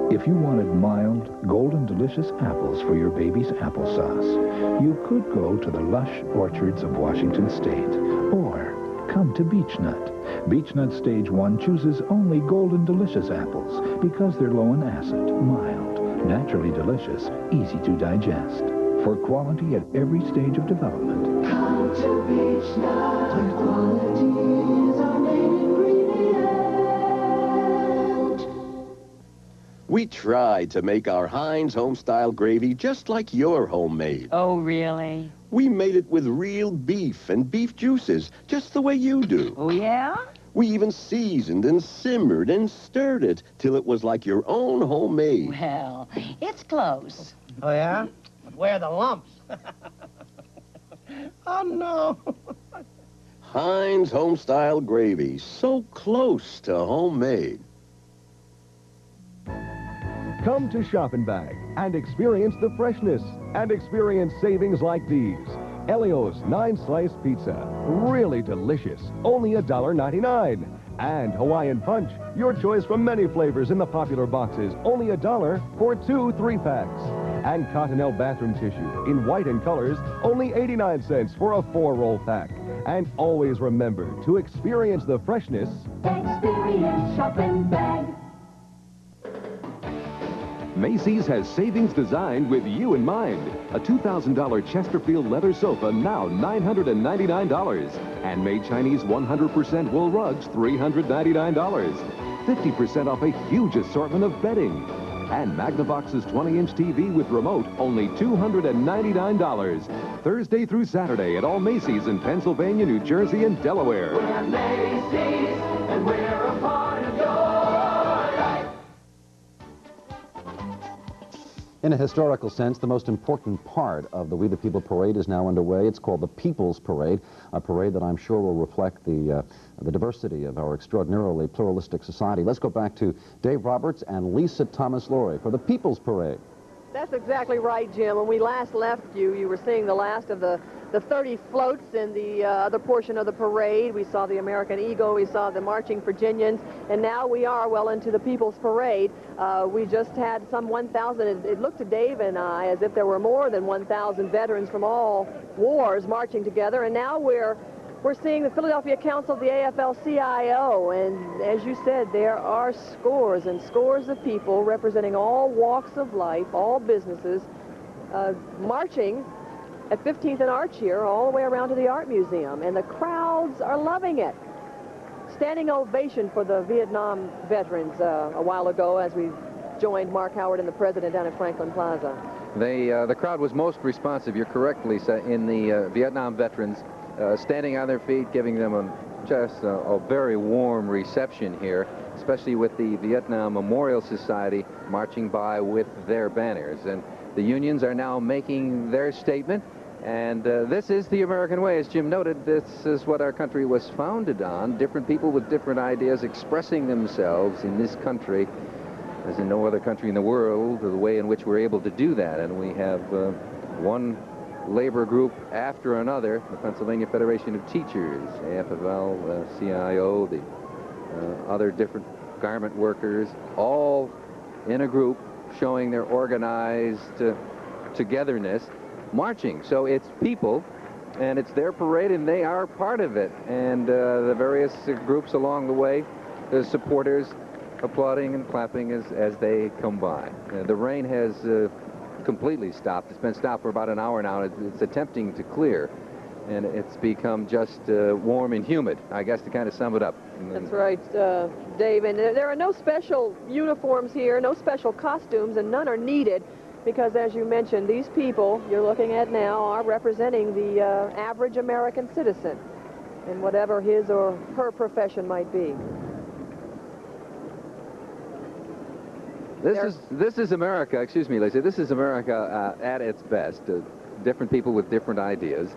If you wanted mild, golden delicious apples for your baby's applesauce, you could go to the lush orchards of Washington State, or come to Beechnut. Beechnut Stage 1 chooses only golden delicious apples because they're low in acid, mild, naturally delicious, easy to digest. For quality at every stage of development. Come to Beechnut, where quality is our main ingredient. We tried to make our Heinz home-style gravy just like your homemade. Oh, really? We made it with real beef and beef juices, just the way you do. Oh, yeah? We even seasoned and simmered and stirred it till it was like your own homemade. Well, it's close. Oh, yeah? Where are the lumps? Oh, no. Heinz home-style gravy, so close to homemade. Come to Shop and Bag and experience the freshness and experience savings like these. Elio's 9-slice pizza, really delicious, only $1.99. And Hawaiian Punch, your choice from many flavors in the popular boxes, only $1 for 2 3-packs. And Cottonelle bathroom tissue in white and colors, only 89 cents for a 4-roll pack. And always remember to experience the freshness. Experience Shop and Bag. Macy's has savings designed with you in mind. A $2,000 Chesterfield leather sofa, now $999. And made Chinese 100% wool rugs, $399. 50% off a huge assortment of bedding. And Magnavox's 20-inch TV with remote, only $299. Thursday through Saturday at all Macy's in Pennsylvania, New Jersey, and Delaware. We're Macy's, and we're a part of your life. In a historical sense, the most important part of the We the People Parade is now underway. It's called the People's Parade, a parade that I'm sure will reflect the diversity of our extraordinarily pluralistic society. Let's go back to Dave Roberts and Lisa Thomas-Laurie for the People's Parade. That's exactly right, Jim. When we last left you, you were seeing the last of the 30 floats in the other portion of the parade. We saw the American Eagle, we saw the Marching Virginians, and now we are well into the People's Parade. We just had some 1,000, it looked to Dave and I as if there were more than 1,000 veterans from all wars marching together, and now we're seeing the Philadelphia Council of the AFL-CIO, and as you said, there are scores and scores of people representing all walks of life, all businesses, marching at 15th and Arch here, all the way around to the Art Museum, and the crowds are loving it. Standing ovation for the Vietnam veterans a while ago as we joined Mark Howard and the President down at Franklin Plaza. The crowd was most responsive, you're correct, Lisa, in the Vietnam veterans, standing on their feet, giving them just a very warm reception here, especially with the Vietnam Memorial Society marching by with their banners. And the unions are now making their statement. And this is the American way. As Jim noted, this is what our country was founded on. Different people with different ideas expressing themselves in this country, as in no other country in the world, the way in which we're able to do that. And we have one labor group after another, the Pennsylvania Federation of Teachers, AFL-CIO, the other different garment workers, all in a group showing their organized togetherness, marching. So it's people, and it's their parade, and they are part of it. And the various groups along the way, the supporters applauding and clapping as they come by. The rain has completely stopped. It's been stopped for about an hour now. It's attempting to clear, and it's become just warm and humid, I guess, to kind of sum it up. That's right, Dave. And there are no special uniforms here, no special costumes, and none are needed. Because, as you mentioned, these people you're looking at now are representing the average American citizen in whatever his or her profession might be. This is America, excuse me, Lisa, this is America at its best. Different people with different ideas,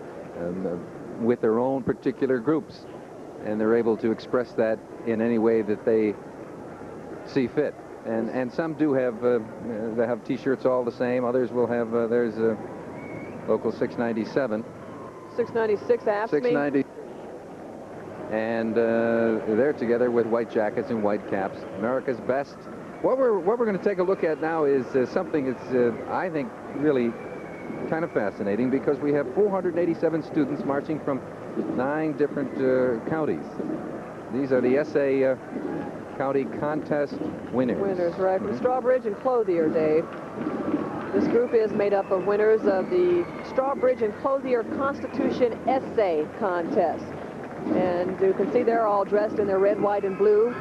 with their own particular groups, and they're able to express that in any way that they see fit. And some do have, they have T-shirts all the same. Others will have, there's a local 697. 696 AFSCME. 690. And they're together with white jackets and white caps. America's best What we're going to take a look at now is something that's, I think, really kind of fascinating, because we have 487 students marching from 9 different counties. These are the SA County Contest winners. Winners, right, from Strawbridge and Clothier, Dave. This group is made up of winners of the Strawbridge and Clothier Constitution Essay Contest. And you can see they're all dressed in their red, white, and blue.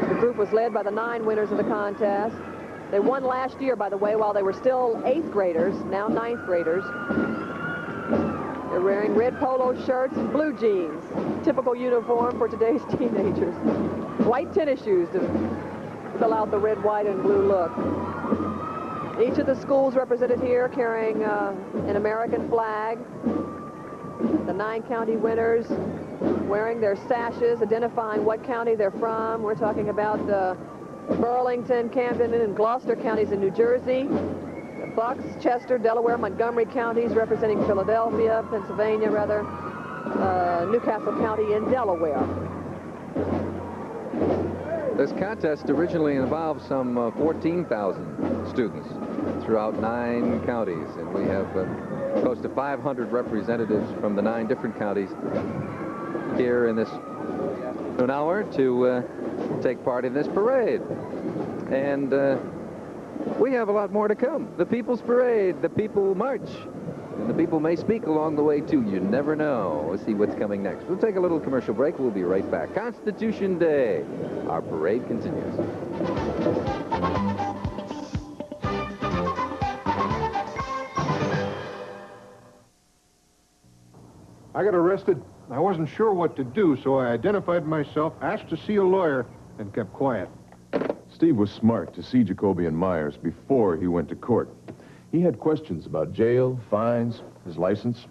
The group was led by the 9 winners of the contest. They won last year, by the way, while they were still 8th graders, now 9th graders. They're wearing red polo shirts and blue jeans, typical uniform for today's teenagers. White tennis shoes to fill out the red, white, and blue look. Each of the schools represented here carrying an American flag. The 9 county winners wearing their sashes, identifying what county they're from. We're talking about Burlington, Camden, and Gloucester counties in New Jersey. Bucks, Chester, Delaware, Montgomery counties representing Philadelphia, Pennsylvania, rather. Newcastle County in Delaware. This contest originally involved some 14,000 students throughout 9 counties, and we have close to 500 representatives from the 9 different counties here in this hour to take part in this parade. And we have a lot more to come. The People's Parade, the people march, and the people may speak along the way too. You never know. We'll see what's coming next. We'll take a little commercial break. We'll be right back. Constitution Day. Our parade continues. I got arrested. I wasn't sure what to do, so I identified myself, asked to see a lawyer, and kept quiet. Steve was smart to see Jacoby and Myers before he went to court. He had questions about jail, fines, his license.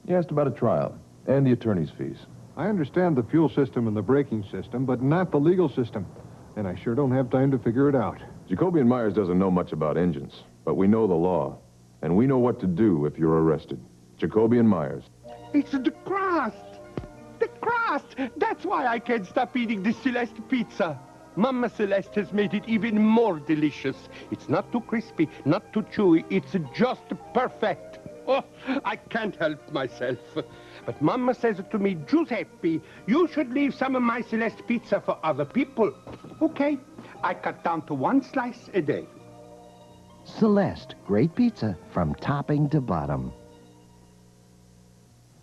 He asked about a trial and the attorney's fees. I understand the fuel system and the braking system, but not the legal system. And I sure don't have time to figure it out. Jacoby and Myers doesn't know much about engines, but we know the law, and we know what to do if you're arrested. Jacoby and Myers. It's the crust! The crust! That's why I can't stop eating the Celeste pizza. Mama Celeste has made it even more delicious. It's not too crispy, not too chewy. It's just perfect. Oh, I can't help myself. But Mama says to me, Giuseppe, you should leave some of my Celeste pizza for other people. Okay, I cut down to 1 slice a day. Celeste, great pizza from topping to bottom.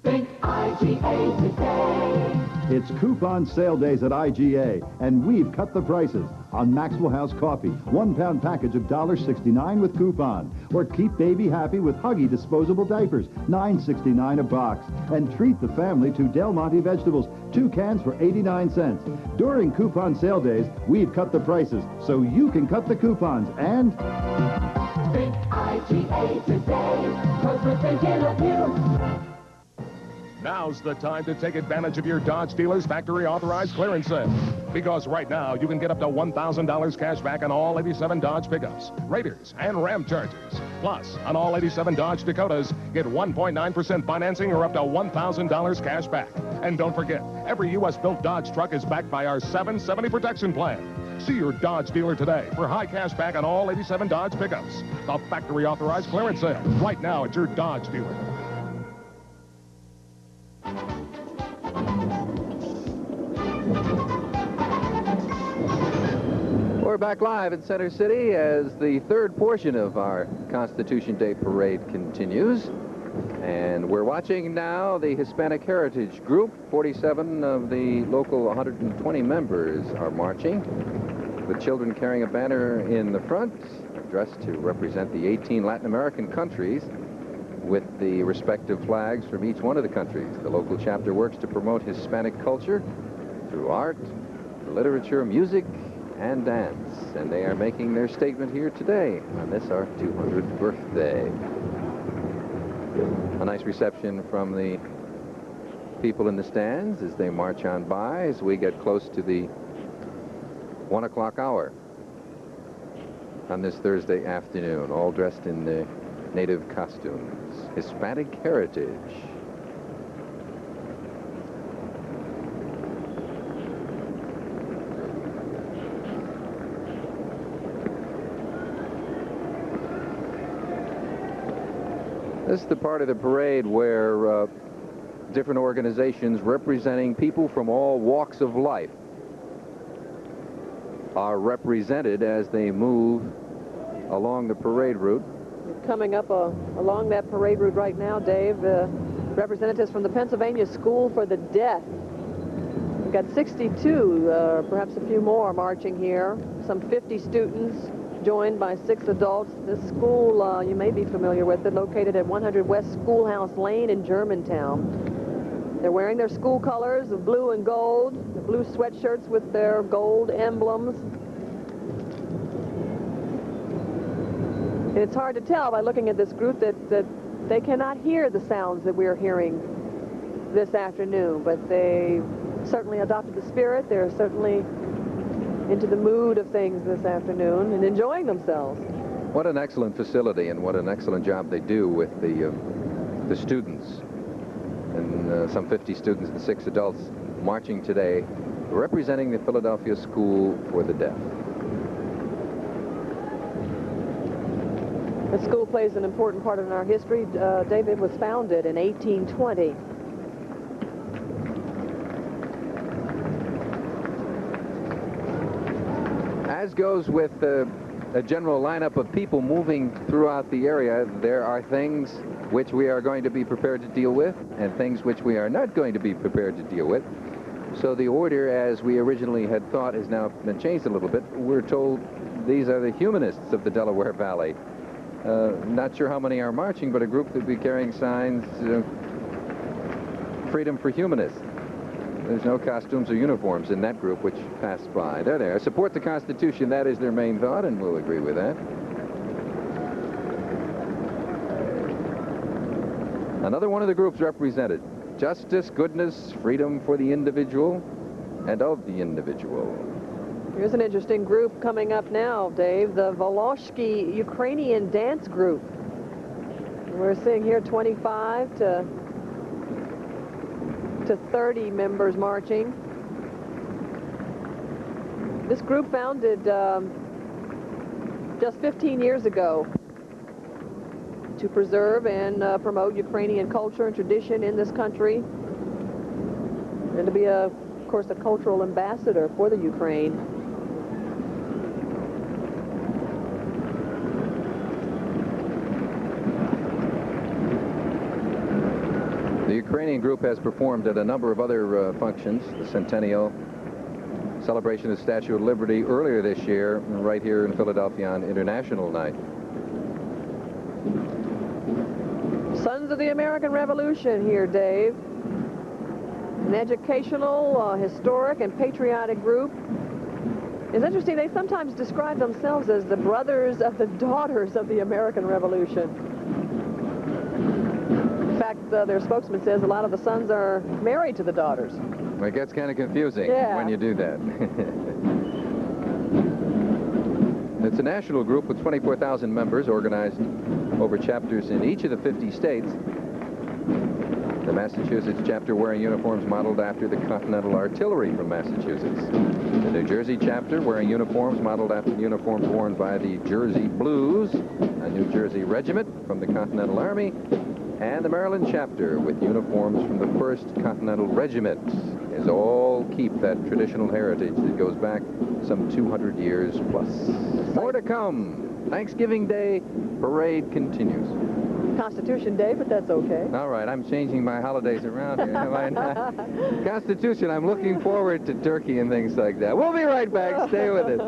Think IGA today. It's coupon sale days at IGA, and we've cut the prices on Maxwell House coffee, 1-pound package of $1.69 with coupon. Or keep baby happy with Huggy disposable diapers, $9.69 a box. And treat the family to Del Monte vegetables, 2 cans for 89 cents. During coupon sale days, we've cut the prices so you can cut the coupons and... Think IGA today, 'cause we're thinking of you. Now's the time to take advantage of your Dodge dealer's factory-authorized clearance sale. Because right now, you can get up to $1,000 cash back on all 87 Dodge pickups, Raiders, and Ram Chargers. Plus, on all 87 Dodge Dakotas, get 1.9% financing or up to $1,000 cash back. And don't forget, every U.S.-built Dodge truck is backed by our 770 protection plan. See your Dodge dealer today for high cash back on all 87 Dodge pickups. The factory-authorized clearance sale, right now at your Dodge dealer. We're back live in Center City as the 3rd portion of our Constitution Day parade continues. And we're watching now the Hispanic Heritage Group. 47 of the local 120 members are marching, with children carrying a banner in the front, dressed to represent the 18 Latin American countries, with the respective flags from each one of the countries. The local chapter works to promote Hispanic culture through art, literature, music, and dance. And they are making their statement here today on this, our 200th birthday. A nice reception from the people in the stands as they march on by as we get close to the 1 o'clock hour on this Thursday afternoon, all dressed in the native costumes. Hispanic heritage. This is the part of the parade where different organizations representing people from all walks of life are represented as they move along the parade route. Coming up along that parade route right now, Dave, representatives from the Pennsylvania School for the Deaf. We've got 62, perhaps a few more marching here. Some 50 students joined by 6 adults. This school, you may be familiar with it, located at 100 West Schoolhouse Lane in Germantown. They're wearing their school colors of blue and gold, the blue sweatshirts with their gold emblems. And it's hard to tell by looking at this group that they cannot hear the sounds that we're hearing this afternoon, but they certainly adopted the spirit. They're certainly into the mood of things this afternoon and enjoying themselves. What an excellent facility, and what an excellent job they do with the students. And some 50 students and 6 adults marching today, representing the Philadelphia School for the Deaf. The school plays an important part in our history. David was founded in 1820. As goes with a general lineup of people moving throughout the area, there are things which we are going to be prepared to deal with and things which we are not going to be prepared to deal with. So the order, as we originally had thought, has now been changed a little bit. We're told these are the humanists of the Delaware Valley. Not sure how many are marching, but a group that will be carrying signs, Freedom for Humanists. There's no costumes or uniforms in that group which passed by. They're there. Support the Constitution, that is their main thought, and we'll agree with that. Another one of the groups represented. Justice, goodness, freedom for the individual and of the individual. Here's an interesting group coming up now, Dave, the Volosky Ukrainian Dance Group. We're seeing here 25 to 30 members marching. This group founded just 15 years ago to preserve and promote Ukrainian culture and tradition in this country, and to be, of course, a cultural ambassador for the Ukraine. The Ukrainian group has performed at a number of other functions, the Centennial, celebration of the Statue of Liberty earlier this year, right here in Philadelphia on International Night. Sons of the American Revolution here, Dave. An educational, historic, and patriotic group. It's interesting, they sometimes describe themselves as the brothers of the daughters of the American Revolution. In fact, their spokesman says a lot of the sons are married to the daughters. It gets kind of confusing when you do that. It's a national group with 24,000 members organized over chapters in each of the 50 states. The Massachusetts chapter wearing uniforms modeled after the Continental Artillery from Massachusetts. The New Jersey chapter wearing uniforms modeled after the uniforms worn by the Jersey Blues, a New Jersey regiment from the Continental Army, and the Maryland chapter with uniforms from the 1st Continental Regiment, is all keep that traditional heritage that goes back some 200 years plus. More to come. Thanksgiving Day parade continues. Constitution Day, but that's okay. All right, I'm changing my holidays around here, am I not? Constitution, I'm looking forward to turkey and things like that. We'll be right back. Stay with us.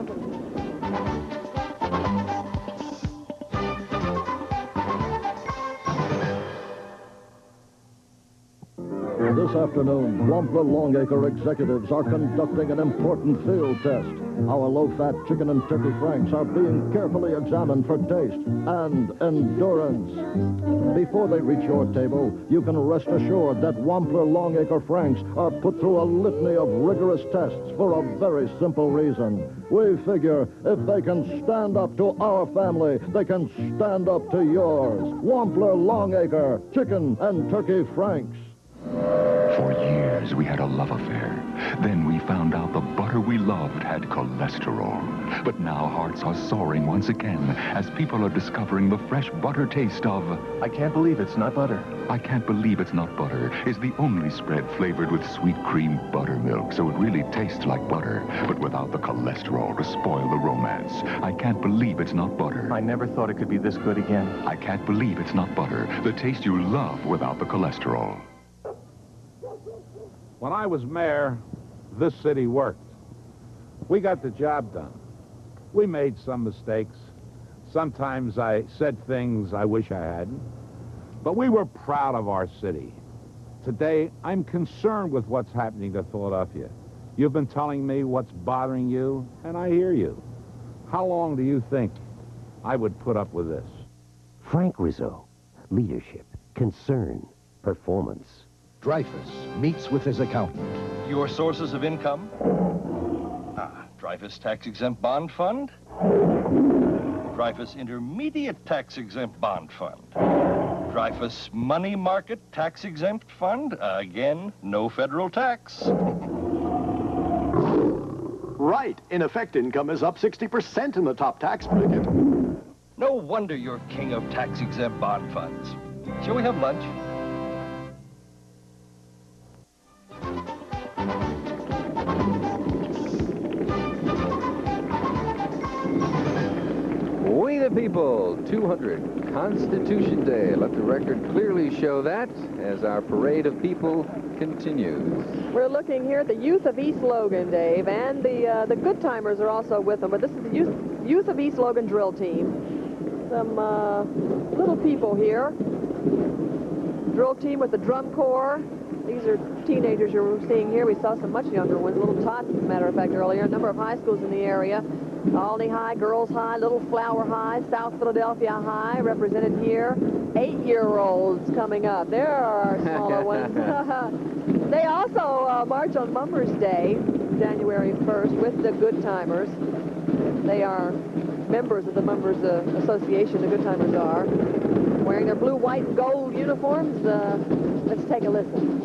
This afternoon, Wampler Longacre executives are conducting an important field test. Our low-fat chicken and turkey franks are being carefully examined for taste and endurance. Before they reach your table, you can rest assured that Wampler Longacre franks are put through a litany of rigorous tests for a very simple reason. We figure if they can stand up to our family, they can stand up to yours. Wampler Longacre chicken and turkey franks. For years, years, we had a love affair. Then we found out the butter we loved had cholesterol. But now hearts are soaring once again as people are discovering the fresh butter taste of... I can't believe it's not butter. I can't believe it's not butter is the only spread flavored with sweet cream buttermilk, so it really tastes like butter, but without the cholesterol to spoil the romance. I can't believe it's not butter. I never thought it could be this good again. I can't believe it's not butter, the taste you love without the cholesterol. When I was mayor, this city worked. We got the job done. We made some mistakes. Sometimes I said things I wish I hadn't. But we were proud of our city. Today, I'm concerned with what's happening to Philadelphia. You've been telling me what's bothering you, and I hear you. How long do you think I would put up with this? Frank Rizzo. Leadership, concern, performance. Dreyfus meets with his accountant. Your sources of income? Dreyfus Tax-Exempt Bond Fund? Dreyfus Intermediate Tax-Exempt Bond Fund? Dreyfus Money Market Tax-Exempt Fund? Again, no federal tax. Right. In effect, income is up 60% in the top tax bracket. No wonder you're king of tax-exempt bond funds. Shall we have lunch? We the people, 200, Constitution Day. Let the record clearly show that as our parade of people continues. We're looking here at the Youth of East Logan, Dave, and the Good Timers are also with them, but this is the Youth of East Logan drill team. Some little people here. Drill team with the drum corps. These are teenagers you're seeing here. We saw some much younger ones, little tots, as a matter of fact, earlier. A number of high schools in the area. Albany High, Girls High, Little Flower High, South Philadelphia High, represented here. 8-year-olds coming up. There are our smaller ones. They also march on Mummers Day, January 1st, with the Good Timers. They are members of the Mummers Association, the Good Timers are, wearing their blue, white, and gold uniforms. Let's take a listen.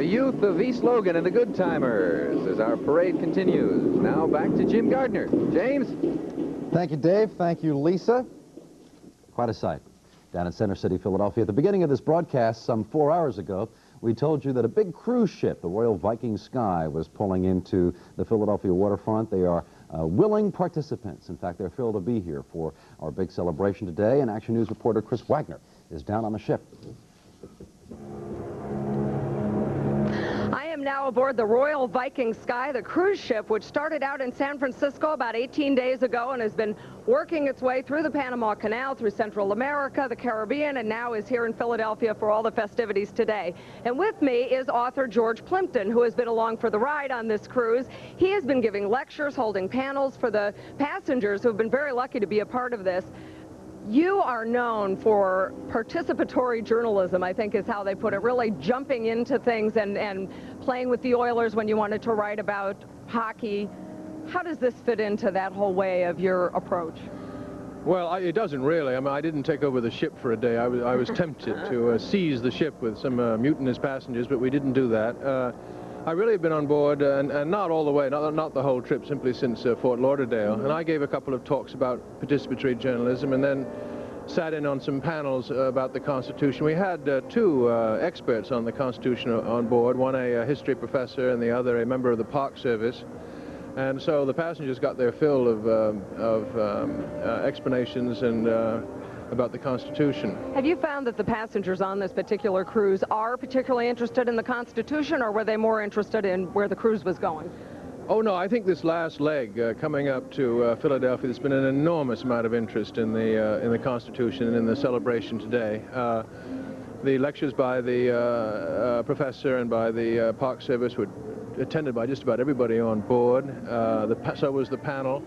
Youth of East Logan and the Good Timers as our parade continues. Now back to Jim Gardner. James? Thank you, Dave. Thank you, Lisa. Quite a sight down in Center City, Philadelphia. At the beginning of this broadcast, some 4 hours ago, we told you that a big cruise ship, the Royal Viking Sky, was pulling into the Philadelphia waterfront. They are willing participants. In fact, they're thrilled to be here for our big celebration today. And Action News reporter Chris Wagner is down on the ship. I am now aboard the Royal Viking Sky, the cruise ship, which started out in San Francisco about 18 days ago and has been working its way through the Panama Canal, through Central America, the Caribbean, and now is here in Philadelphia for all the festivities today. And with me is author George Plimpton, who has been along for the ride on this cruise. He has been giving lectures, holding panels for the passengers who have been very lucky to be a part of this. You are known for participatory journalism, I think is how they put it, really jumping into things and playing with the Oilers when you wanted to write about hockey. How does this fit into that whole way of your approach? Well, it doesn't really. I mean, I didn't take over the ship for a day. I was tempted to seize the ship with some mutinous passengers, but we didn't do that. I really have been on board, and not all the way, not the whole trip, simply since Fort Lauderdale. And I gave a couple of talks about participatory journalism, and then sat in on some panels about the Constitution. We had two experts on the Constitution on board, one a history professor and the other a member of the Park Service. And so the passengers got their fill of explanations and about the Constitution. Have you found that the passengers on this particular cruise are particularly interested in the Constitution, or were they more interested in where the cruise was going? Oh, no, I think this last leg, coming up to Philadelphia, there's been an enormous amount of interest in the Constitution and in the celebration today. The lectures by the professor and by the Park Service were attended by just about everybody on board. So was the panel.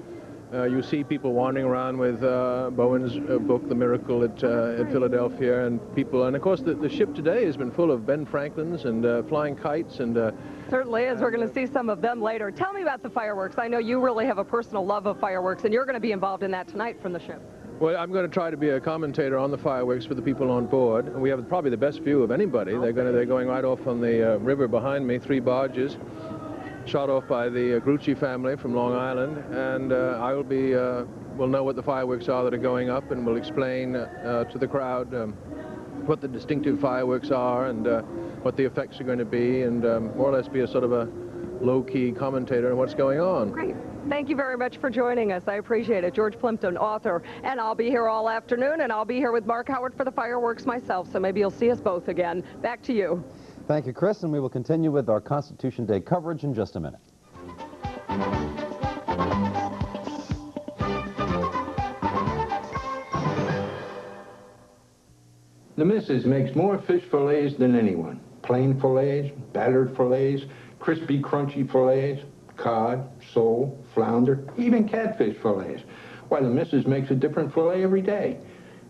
You see people wandering around with Bowen's book, The Miracle at Philadelphia, and people, and of course the ship today has been full of Ben Franklins and flying kites and... Certainly is. We're going to see some of them later. Tell me about the fireworks. I know you really have a personal love of fireworks, and you're going to be involved in that tonight from the ship. Well, I'm going to try to be a commentator on the fireworks for the people on board. And we have probably the best view of anybody. Okay. They're going right off on the river behind me, 3 barges, shot off by the Grucci family from Long Island, and I will be, we'll know what the fireworks are that are going up, and we'll explain to the crowd what the distinctive fireworks are and what the effects are going to be, and more or less be a sort of a low-key commentator on what's going on. Great. Thank you very much for joining us. I appreciate it. George Plimpton, author, and I'll be here all afternoon, and I'll be here with Mark Howard for the fireworks myself, so maybe you'll see us both again. Back to you. Thank you, Chris, and we will continue with our Constitution Day coverage in just a minute. The missus makes more fish fillets than anyone. Plain fillets, battered fillets, crispy, crunchy fillets, cod, sole, flounder, even catfish fillets. Why, the missus makes a different fillet every day,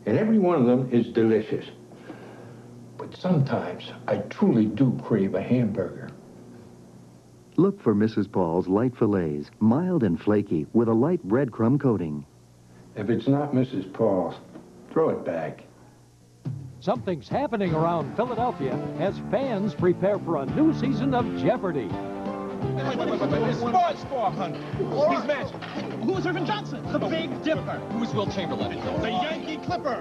and every one of them is delicious. But sometimes I truly do crave a hamburger. Look for Mrs. Paul's light fillets, mild and flaky, with a light breadcrumb coating. If it's not Mrs. Paul's, throw it back. Something's happening around Philadelphia as fans prepare for a new season of Jeopardy! Wait. Sports 400. He's magic. Who's Irvin Johnson? The Big Dipper. Who's Will Chamberlain? The Yankee Clipper.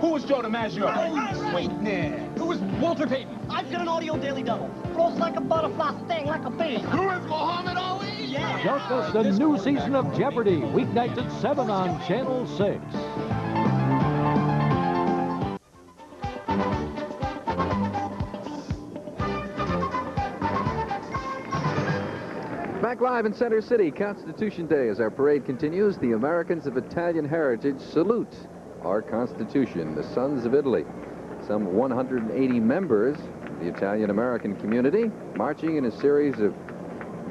Who is Joe DiMaggio? Wait, who is Walter Payton? I've got an audio daily double. Floats like a butterfly, sting like a bee. Who is Muhammad Ali? Yeah. Don't miss the new season of Jeopardy, weeknights at 7 on Channel 6. Back live in Center City, Constitution Day. As our parade continues, the Americans of Italian heritage salute our Constitution, the Sons of Italy. Some 180 members of the Italian-American community marching in a series of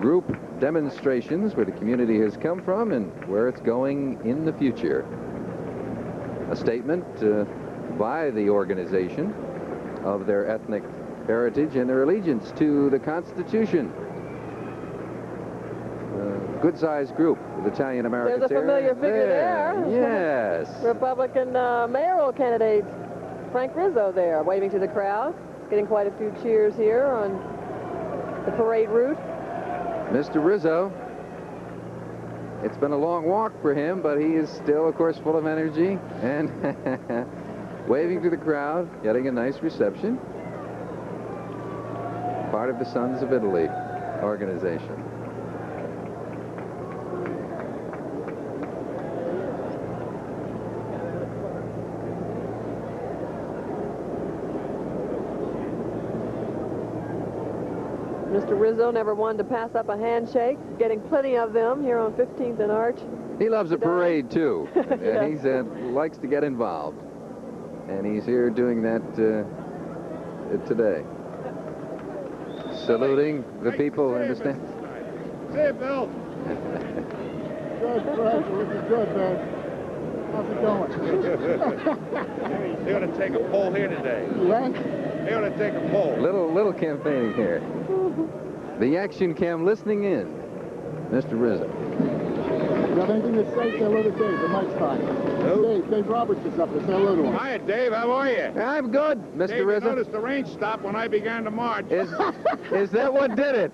group demonstrations where the community has come from and where it's going in the future. A statement by the organization of their ethnic heritage and their allegiance to the Constitution. Good-sized group of Italian-Americans. There's a familiar figure there. Yes. Republican mayoral candidate Frank Rizzo there, waving to the crowd. Getting quite a few cheers here on the parade route. Mr. Rizzo, it's been a long walk for him, but he is still, of course, full of energy and waving to the crowd, getting a nice reception. Part of the Sons of Italy organization. Mr. Rizzo never wanted to pass up a handshake, getting plenty of them here on 15th and Arch. He loves a parade, too. Yeah. He likes to get involved. And he's here doing that today. Saluting the people in the stand. Hey, Bill. Good, looking good, man. How's it going? They're going to take a poll here today. What? They're going to take a poll. Little campaigning here. The Action Cam listening in. Mr. Rizzo. have anything to say, say hello to Dave. The mic's fine. Dave Roberts is up there. Say hello to him. Hi, Dave. How are you? I'm good, Mr. Dave, Rizzo. you noticed the rain stopped when I began to march. Is that what did it?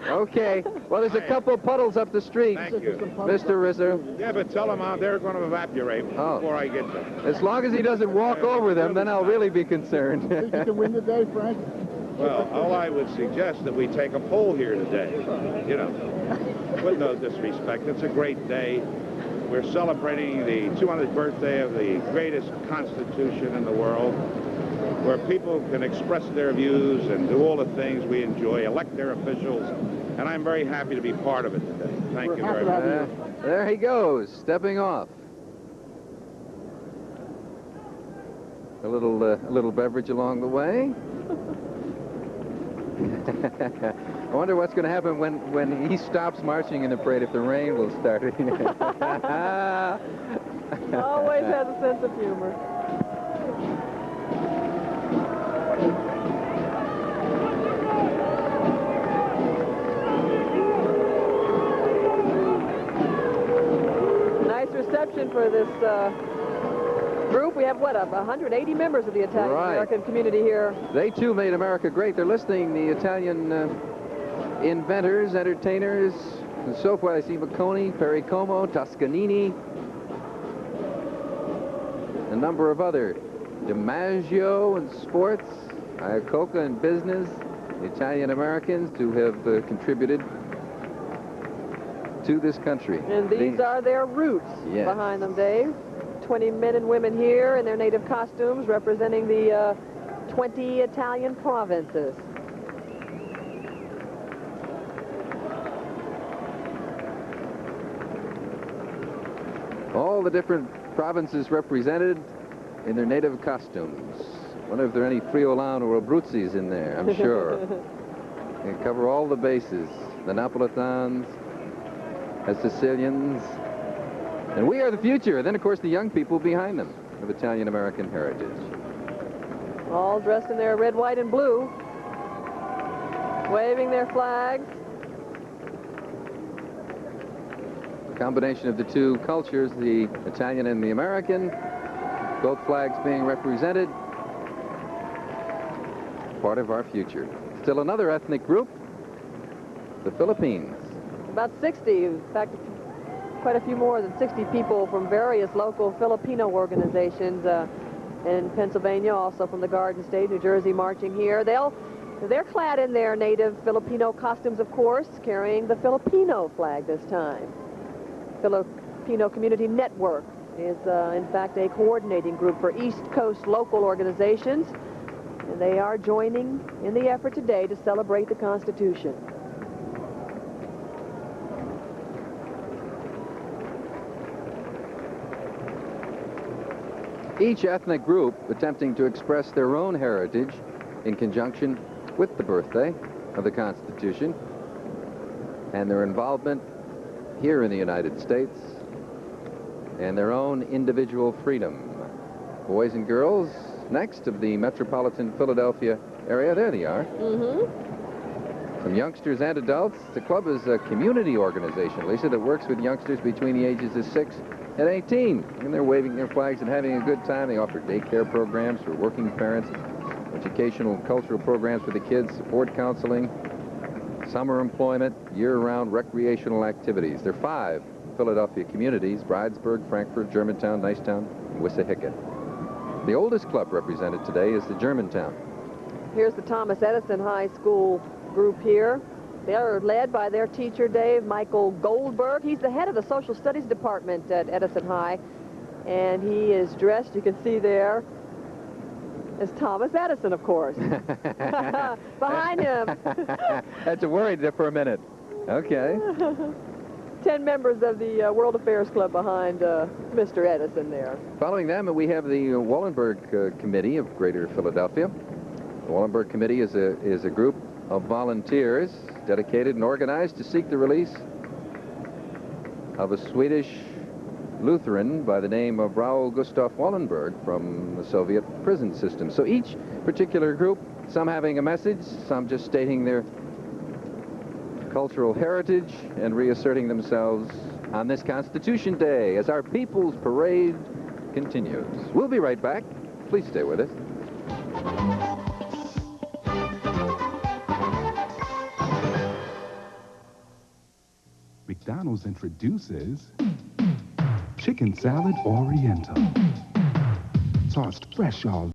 Okay. Well, there's a couple of puddles up the street. Thank you. Mr. Rizzo. Yeah, but tell them out there going to evaporate before I get there. As long as he doesn't walk over them, then I'll really be concerned. Think you can win today, Frank? Well, all I would suggest that we take a poll here today. You know, with no disrespect, it's a great day. We're celebrating the 200th birthday of the greatest constitution in the world, where people can express their views and do all the things we enjoy, elect their officials, and I'm very happy to be part of it today. Thank you very much. There he goes, stepping off. A little beverage along the way. I wonder what's going to happen when he stops marching in the parade, if the rain will start. Always has a sense of humor. Nice reception for this group. We have, what, 180 members of the Italian-American community here. They, too, made America great. They're listing the Italian inventors, entertainers, and so forth. I see Bocconi, Pericomo, Toscanini, a number of other. DiMaggio in sports, Iacocca in business, the Italian-Americans who have contributed to this country. And these are their roots behind them, Dave. 20 men and women here in their native costumes representing the 20 Italian provinces. All the different provinces represented in their native costumes. Wonder if there are any Friulano or Abruzzes in there, I'm sure. They cover all the bases. The Napolitans, the Sicilians. And we are the future. And then, of course, the young people behind them of Italian-American heritage. All dressed in their red, white, and blue, waving their flags. A combination of the two cultures, the Italian and the American, both flags being represented. Part of our future. Still another ethnic group, the Philippines. About 60, in fact, quite a few more than 60 people from various local Filipino organizations in Pennsylvania, also from the Garden State, New Jersey, marching here. They're clad in their native Filipino costumes, of course, carrying the Filipino flag this time. Filipino Community Network is, in fact, a coordinating group for East Coast local organizations, and they are joining in the effort today to celebrate the Constitution. Each ethnic group attempting to express their own heritage in conjunction with the birthday of the Constitution and their involvement here in the United States and their own individual freedom. Boys and girls, next of the metropolitan Philadelphia area, there they are. Some youngsters and adults. The club is a community organization, Lisa, that works with youngsters between the ages of 6 and 18. And they're waving their flags and having a good time. They offer daycare programs for working parents, educational and cultural programs for the kids, support counseling, summer employment, year-round recreational activities. There are 5 Philadelphia communities: Bridesburg, Frankfort, Germantown, Nicetown, and Wissahickon. The oldest club represented today is the Germantown. Here's the Thomas Edison High School group here. They are led by their teacher, Dave Michael Goldberg. He's the head of the Social Studies Department at Edison High, and he is dressed, you can see there, as Thomas Edison, of course. Behind him. Had to worry there for a minute. Okay. 10 members of the World Affairs Club behind Mr. Edison there. Following them, we have the Wallenberg Committee of Greater Philadelphia. The Wallenberg Committee is a group of volunteers dedicated and organized to seek the release of a Swedish Lutheran by the name of Raoul Gustav Wallenberg from the Soviet prison system. So each particular group, some having a message, some just stating their cultural heritage and reasserting themselves on this Constitution Day as our People's Parade continues. We'll be right back. Please stay with us. McDonald's introduces Chicken Salad Oriental. Tossed fresh all